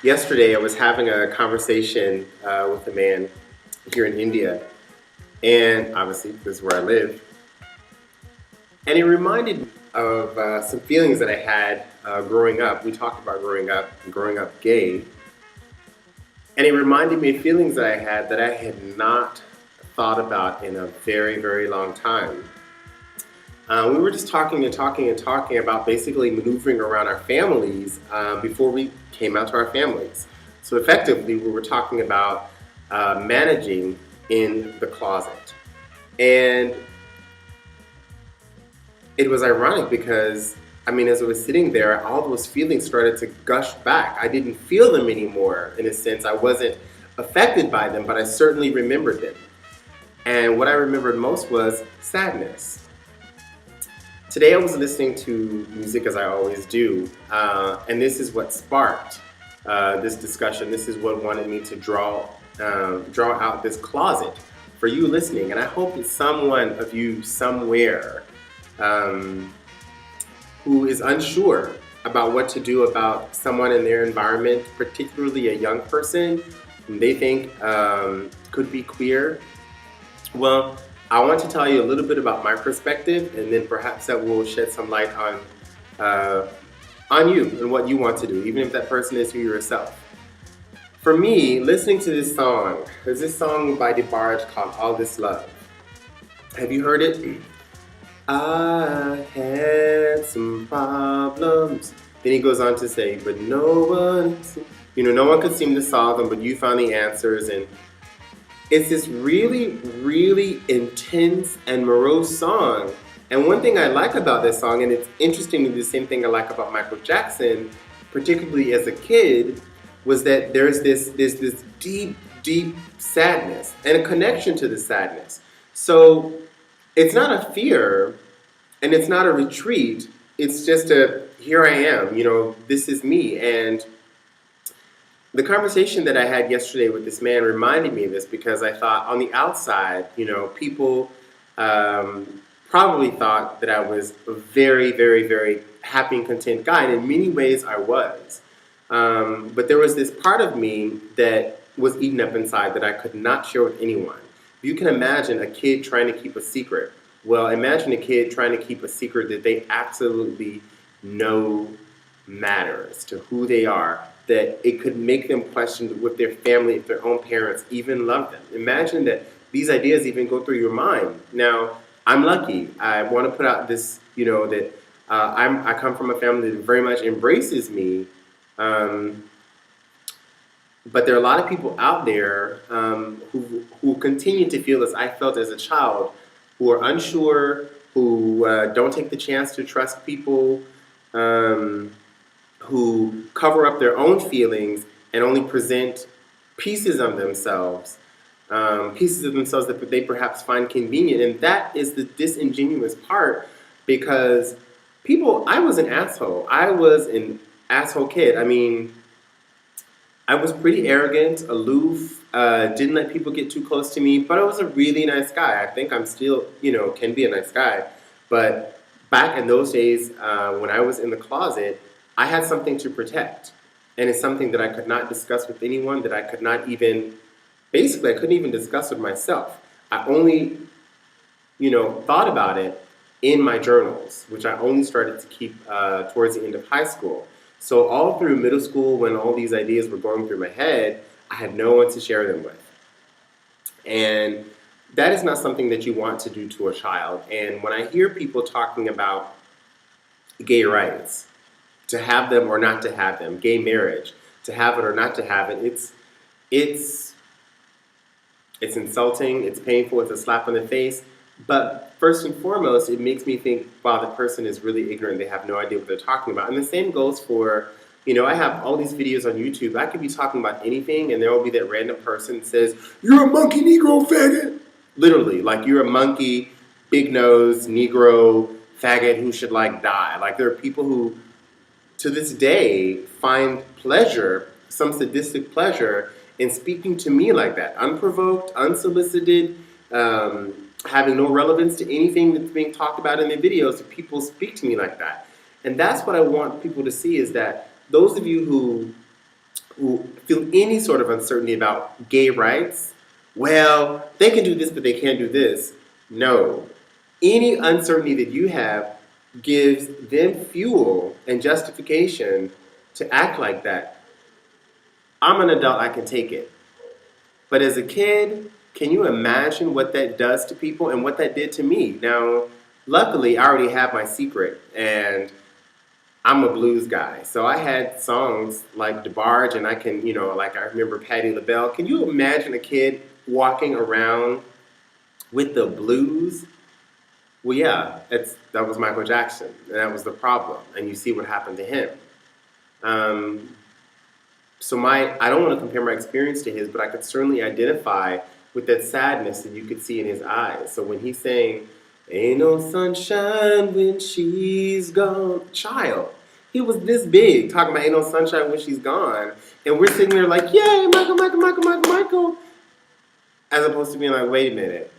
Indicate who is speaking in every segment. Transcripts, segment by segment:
Speaker 1: Yesterday, I was having a conversation with a man here in India, and obviously, this is where I live. And it reminded me of some feelings that I had growing up. We talked about growing up gay, and it reminded me of feelings that I had not thought about in a very, very long time. We were just talking and talking and talking about basically maneuvering around our families before we came out to our families. So effectively, we were talking about managing in the closet. And it was ironic because, I mean, as I was sitting there, all those feelings started to gush back. I didn't feel them anymore, in a sense. I wasn't affected by them, but I certainly remembered them. And what I remembered most was sadness. Today I was listening to music as I always do, and this is what sparked this discussion. This is what wanted me to draw out this closet for you listening. And I hope that someone of you somewhere who is unsure about what to do about someone in their environment, particularly a young person whom they think could be queer, well, I want to tell you a little bit about my perspective, and then perhaps that will shed some light on you and what you want to do, even if that person is you yourself. For me, listening to this song, there's this song by DeBarge called All This Love. Have you heard it? I had some problems. Then he goes on to say, but no one could seem to solve them, but you found the answers. And it's this really, really intense and morose song. And one thing I like about this song, and it's interestingly the same thing I like about Michael Jackson, particularly as a kid, was that there's this deep, deep sadness and a connection to the sadness. So it's not a fear and it's not a retreat. It's just here I am, this is me. And the conversation that I had yesterday with this man reminded me of this because I thought on the outside, people probably thought that I was a very, very, very happy and content guy. And in many ways I was. But there was this part of me that was eaten up inside that I could not share with anyone. You can imagine a kid trying to keep a secret. Well, imagine a kid trying to keep a secret that they absolutely know matters to who they are, that it could make them question with their family, if their own parents even love them. Imagine that these ideas even go through your mind. Now, I'm lucky. I want to put out this, that I come from a family that very much embraces me. But there are a lot of people out there who continue to feel as I felt as a child, who are unsure, who don't take the chance to trust people, who cover up their own feelings and only present pieces of themselves that they perhaps find convenient. And that is the disingenuous part, because I was an asshole. I was an asshole kid. I mean, I was pretty arrogant, aloof, didn't let people get too close to me, but I was a really nice guy. I think I'm still, can be a nice guy. But back in those days, when I was in the closet, I had something to protect. And it's something that I could not discuss with anyone, that I could not even, basically, I couldn't even discuss with myself. I only, thought about it in my journals, which I only started to keep towards the end of high school. So all through middle school, when all these ideas were going through my head, I had no one to share them with. And that is not something that you want to do to a child. And when I hear people talking about gay rights, to have them or not to have them, gay marriage, to have it or not to have it, it's insulting, it's painful, it's a slap on the face. But first and foremost, it makes me think, wow, the person is really ignorant. They have no idea what they're talking about. And the same goes for, I have all these videos on YouTube. I could be talking about anything, and there will be that random person that says, "You're a monkey Negro faggot." Literally, like, you're a monkey, big nose, Negro faggot who should, die. Like, there are people who, to this day, find pleasure, some sadistic pleasure, and speaking to me like that, unprovoked, unsolicited, having no relevance to anything that's being talked about in the videos, if people speak to me like that. And that's what I want people to see, is that those of you who feel any sort of uncertainty about gay rights, well, they can do this, but they can't do this. No. Any uncertainty that you have gives them fuel and justification to act like that. I'm an adult, I can take it. But as a kid, can you imagine what that does to people and what that did to me? Now, luckily, I already have my secret, and I'm a blues guy. So I had songs like DeBarge, and I can, like I remember Patti LaBelle. Can you imagine a kid walking around with the blues? Well, yeah, that was Michael Jackson, and that was the problem. And you see what happened to him. So I don't want to compare my experience to his, but I could certainly identify with that sadness that you could see in his eyes. So when he's saying, "Ain't no sunshine when she's gone," child, he was this big talking about "Ain't no sunshine when she's gone," and we're sitting there like, "Yay, Michael, Michael, Michael, Michael, Michael," as opposed to being like, "Wait a minute.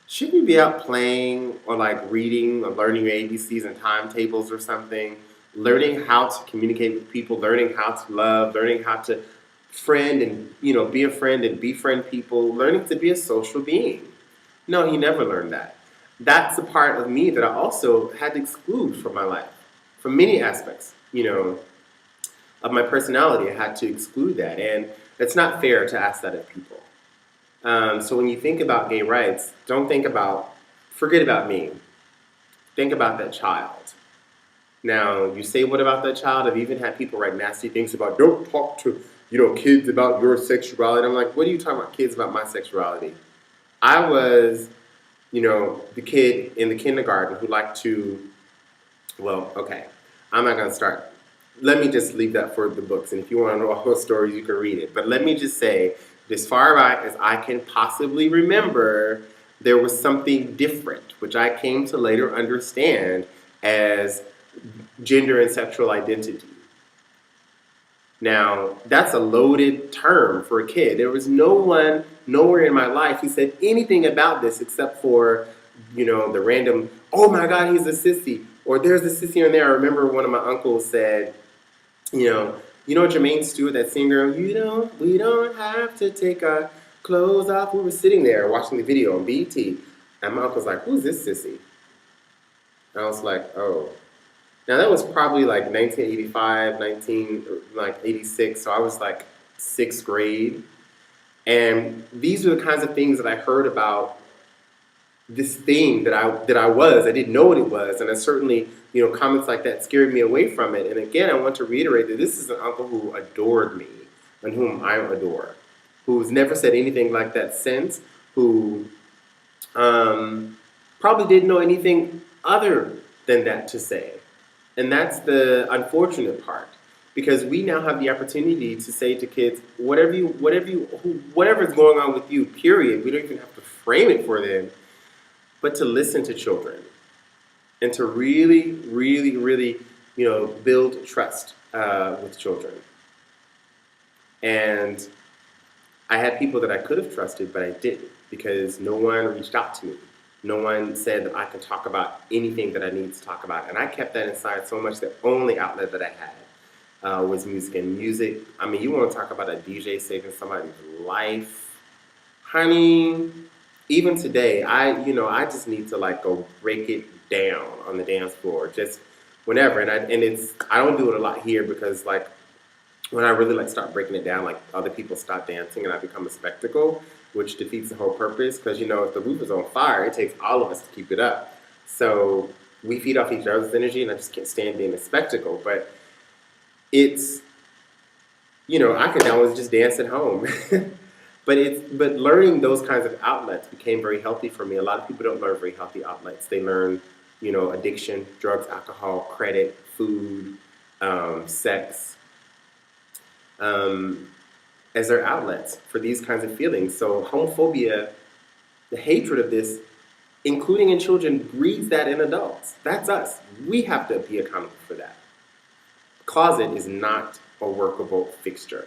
Speaker 1: Shouldn't you be out playing or like reading or learning your ABCs and timetables or something? Learning how to communicate with people, learning how to love, learning how to friend and be a friend and befriend people, learning to be a social being." No, he never learned that. That's a part of me that I also had to exclude from my life. From many aspects, of my personality, I had to exclude that. And it's not fair to ask that of people. So when you think about gay rights, forget about me. Think about that child. Now, you say, what about that child? I've even had people write nasty things about, don't talk to, kids about your sexuality. I'm like, what are you talking about, kids about my sexuality? I was, the kid in the kindergarten who liked to, well, okay, I'm not going to start. Let me just leave that for the books. And if you want to know all those stories, you can read it. But let me just say, as far back as I can possibly remember, there was something different, which I came to later understand as gender and sexual identity. Now, that's a loaded term for a kid. There was no one, nowhere in my life who said anything about this except for, the random, "Oh my God, he's a sissy," or "There's a sissy in there." I remember one of my uncles said, Jermaine Stewart, that singer, we don't have to take our clothes off. We were sitting there watching the video on BT, and my uncle's like, "Who's this sissy?" And I was like, oh. Now that was probably like 1985, 86, so I was like 6th grade. And these were the kinds of things that I heard about this thing that I was. I didn't know what it was, and I certainly, comments like that scared me away from it. And again, I want to reiterate that this is an uncle who adored me and whom I adore, who's never said anything like that since, who probably didn't know anything other than that to say. And that's the unfortunate part, because we now have the opportunity to say to kids, whatever's going on with you, period. We don't even have to frame it for them, but to listen to children and to really, really, really, build trust with children. And I had people that I could have trusted, but I didn't, because no one reached out to me. No one said that I could talk about anything that I needed to talk about. And I kept that inside so much. The only outlet that I had was music. And music, I mean, you want to talk about a DJ saving somebody's life? Honey, even today, I just need to like go break it down on the dance floor, just whenever. And I don't do it a lot here, because like when I really like start breaking it down, like other people stop dancing and I become a spectacle, which defeats the whole purpose, because if the roof is on fire, it takes all of us to keep it up. So we feed off each other's energy, and I just can't stand being a spectacle. But it's, I could always just dance at home. But learning those kinds of outlets became very healthy for me. A lot of people don't learn very healthy outlets. They learn, addiction, drugs, alcohol, credit, food, sex, as their outlets for these kinds of feelings. So homophobia, the hatred of this, including in children, breeds that in adults. That's us. We have to be accountable for that. Closet is not a workable fixture.